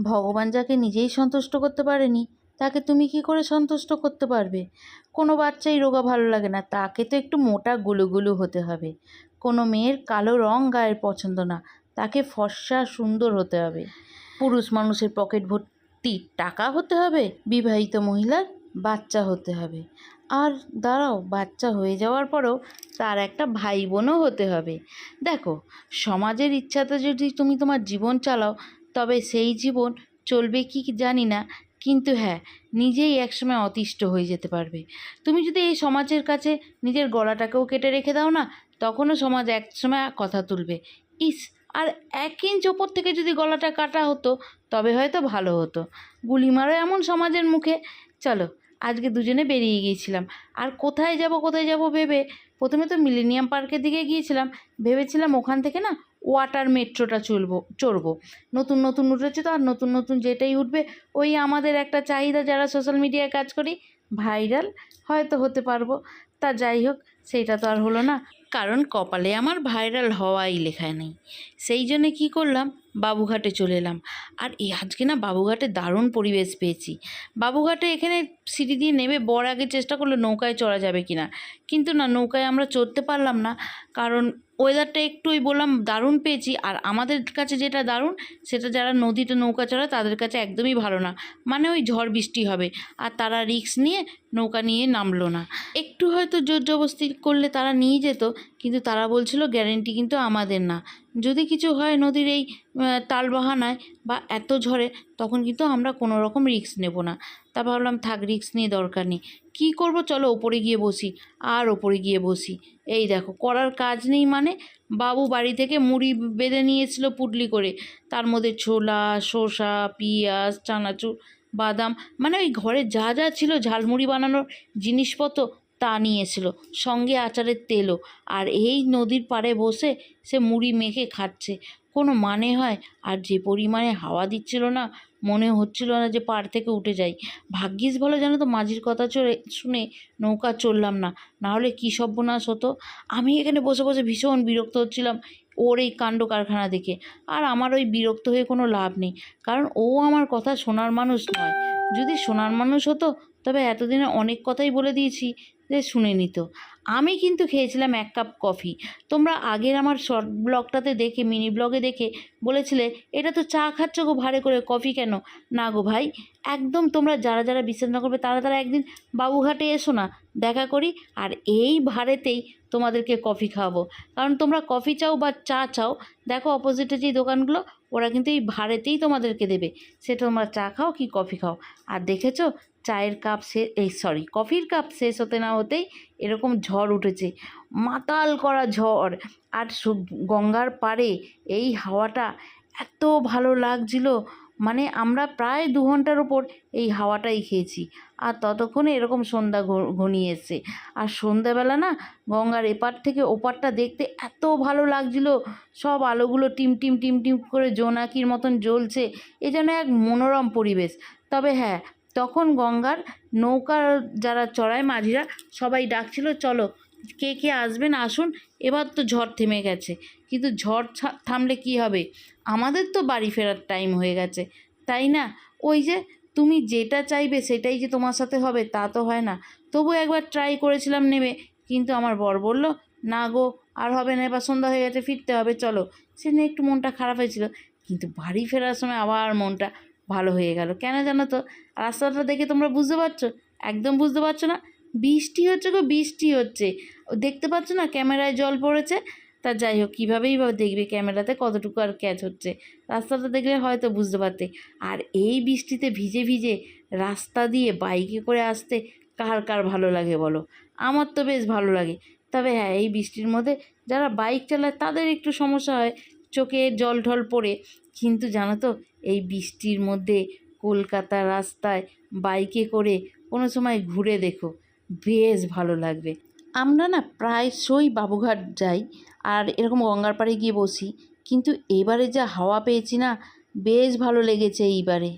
ভগবান যাকে নিজেই সন্তুষ্ট করতে পারেনি তাকে তুমি কি করে সন্তুষ্ট করতে পারবে? কোনো বাচ্চাই রোগা ভালো লাগে না, তাকে তো একটু মোটা গুলুগুলু হতে হবে। কোনো মেয়ের কালো রং গায়ের পছন্দ না, তাকে ফর্সা সুন্দর হতে হবে। পুরুষ মানুষের পকেট ভর্তি টাকা হতে হবে, বিবাহিত মহিলার বাচ্চা হতে হবে। আর দাঁড়াও, বাচ্চা হয়ে যাওয়ার পরেও তার একটা ভাই বোনও হতে হবে। দেখো, সমাজের ইচ্ছাতে যদি তুমি তোমার জীবন চালাও, তবে সেই জীবন চলবে কি জানি না, কিন্তু হ্যাঁ, নিজেই একসময় অতিষ্ঠ হয়ে যেতে পারবে। তুমি যদি এই সমাজের কাছে নিজের গলাটাকেও কেটে রেখে দাও না, তখনও সমাজ একসময় কথা তুলবে, ইস, আর 1 ইঞ্চ ওপর থেকে যদি গলাটা কাটা হতো তবে হয়তো ভালো হতো। গুলি মারো এমন সমাজের মুখে। চলো, আজকে দুজনে বেরিয়ে গিয়েছিলাম, আর কোথায় যাব ভেবে প্রথমে তো মিলেনিয়াম পার্কের দিকে গিয়েছিলাম। ভেবেছিলাম ওখান থেকে না ওয়াটার মেট্রোটা চড়বো। নতুন নতুন উঠেছে তো, আর নতুন নতুন যেটাই উঠবে ওই আমাদের একটা চাহিদা, যারা সোশ্যাল মিডিয়ায় কাজ করি, ভাইরাল হয়তো হতে পারবো। তা যাই হোক, সেইটা তো আর হলো না, কারণ কপালে আমার ভাইরাল হওয়াই লেখা নেই। সেই জন্যে কী করলাম, বাবুঘাটে চলে এলাম। আর এই আজকে না বাবুঘাটে দারুণ পরিবেশ পেয়েছি। বাবুঘাটে এখানে সিঁড়ি দিয়ে নেমে বর আগে চেষ্টা করলো নৌকায় চড়া যাবে কি না, কিন্তু না, নৌকায় আমরা চড়তে পারলাম না, কারণ ওয়েদারটা একটু ওই বললাম দারুণ পেয়েছি। আর আমাদের কাছে যেটা দারুণ, সেটা যারা নদীতে নৌকা চড়া তাদের কাছে একদমই ভালো না, মানে ওই ঝড় বৃষ্টি হবে, আর তারা রিস্ক নিয়ে নৌকা নিয়ে নামলো না। একটু হয়তো জোর জবরদস্তি করলে তারা নিয়ে যেত, কিন্তু তারা বলছিল গ্যারেন্টি কিন্তু আমাদের না, যদি কিছু হয় নদীর এই তালবাহানায় বা এত ঝড়ে, তখন কিন্তু আমরা কোনো রকম রিস্ক নেব না। তা ভাবলাম থাক, রিস্ক নিয়ে দরকার নেই, কী করব, চলো ওপরে গিয়ে বসি। আর ওপরে গিয়ে বসি, এই দেখো, করার কাজ নেই মানে বাবু বাড়ি থেকে মুড়ি বেঁধে নিয়ে এসেছিলো পুটলি করে, তার মধ্যে ছোলা, শসা, পেঁয়াজ, চানাচুর, বাদাম, মানে ওই ঘরে যা যা ছিল ঝালমুড়ি বানানোর জিনিসপত্র তা নিয়ে এসেছিলো, সঙ্গে আচারের তেলও। আর এই নদীর পাড়ে বসে সে মুড়ি মেখে খাচ্ছে, কোনো মানে হয়? আর যে পরিমাণে হাওয়া দিচ্ছিল না, মনে হচ্ছিল না যে পাড় থেকে উঠে যাই। ভাগ্যিস ভালো জানো তো, মাঝির কথা শুনে নৌকা চললাম না, নাহলে কী সর্বনাশ হতো। আমি এখানে বসে বসে ভীষণ বিরক্ত হচ্ছিলাম ওর এই কাণ্ড কারখানা দেখে। আর আমার ওই বিরক্ত হয়ে কোনো লাভ নেই, কারণ ও আমার কথা শোনার মানুষ নয়। যদি শোনার মানুষ হতো তবে এতদিনে অনেক কথাই বলে দিয়েছি যে শুনে নিত। আমি কিন্তু খেয়েছিলাম 1 কাপ কফি। তোমরা আগের আমার শর্ট ব্লগটাতে দেখে, মিনি ব্লগে দেখে বলেছিলে এটা তো চা খাচ্ছ গো ভাড়ে করে, কফি কেন? না গো ভাই, একদম তোমরা যারা যারা বিশ্বাস না করবে তারা তারা একদিন বাবুঘাটে এসো না, দেখা করি, আর এই ভাড়েতেই তোমাদেরকে কফি খাওয়াবো। কারণ তোমরা কফি চাও বা চা চাও, দেখো অপোজিটে যেই দোকানগুলো, ওরা কিন্তু এই ভাড়েতেই তোমাদেরকে দেবে, সেটা তোমরা চা খাও কি কফি খাও। আর দেখেছো, চায়ের কাপ কফির কাপ শেষ হতে না হতেই এরকম ঝড় উঠেছে, মাতাল করা ঝড়। আর গঙ্গার পাড়ে এই হাওয়াটা এত ভালো লাগছিল, মানে আমরা প্রায় 2 ঘন্টার ওপর এই হাওয়াটাই খেয়েছি। আর ততক্ষণে এরকম সন্ধ্যা ঘনিয়ে এসছে। আর সন্ধ্যাবেলা না গঙ্গার এপার থেকে ওপারটা দেখতে এত ভালো লাগছিল, সব আলোগুলো টিম টিম টিম টিম করে জোনাকির মতন জ্বলছে, এ যেন এক মনোরম পরিবেশ। তবে হ্যাঁ, তখন গঙ্গার নৌকা যারা চড়ায় মাঝিরা সবাই ডাকছিল, চলো কে কে আসবেন আসুন, এবার তো ঝড় থেমে গেছে। কিন্তু ঝড় থামলে কি হবে, আমাদের তো বাড়ি ফেরার টাইম হয়ে গেছে, তাই না? ওই যে তুমি যেটা চাইবে সেটাই যে তোমার সাথে হবে তা তো হয় না। তবু একবার ট্রাই করেছিলাম নেবে, কিন্তু আমার বর বলল না গো, আর হবে না, এবার সন্ধ্যা হয়ে গেছে, ফিরতে হবে, চলো। সে নিয়ে একটু মনটা খারাপ হয়েছিল, কিন্তু বাড়ি ফেরার সময় আবার মনটা ভালো হয়ে গেল। কেন জানো তো? রাস্তাটা দেখে তোমরা বুঝতে পারছো? একদম বুঝতে পারছো না? বৃষ্টি হচ্ছে গো, বৃষ্টি হচ্ছে, দেখতে পাচ্ছ না ক্যামেরায় জল পড়েছে। তা যাই হোক, কীভাবেই বা দেখবে ক্যামেরাতে কতটুকু আর ক্যাচ হচ্ছে, রাস্তাটা দেখলে হয়তো বুঝতে পারতে। আর এই বৃষ্টিতে ভিজে ভিজে রাস্তা দিয়ে বাইকে করে আসতে কার কার ভালো লাগে বলো? আমার তো বেশ ভালো লাগে। তবে হ্যাঁ, এই বৃষ্টির মধ্যে যারা বাইক চালায় তাদের একটু সমস্যা হয়, চোখে জল ঢল পড়ে। কিন্তু জানো তো, এই বৃষ্টির মধ্যে কলকাতার রাস্তায় বাইকে করে কোনো সময় ঘুরে দেখো, বেশ ভালো লাগবে। আমরা না প্রায়শই বাবুঘাট যাই আর এরকম গঙ্গার পাড়ে গিয়ে বসি, কিন্তু এবারে যা হাওয়া পেয়েছি না, বেশ ভালো লেগেছে এইবারে।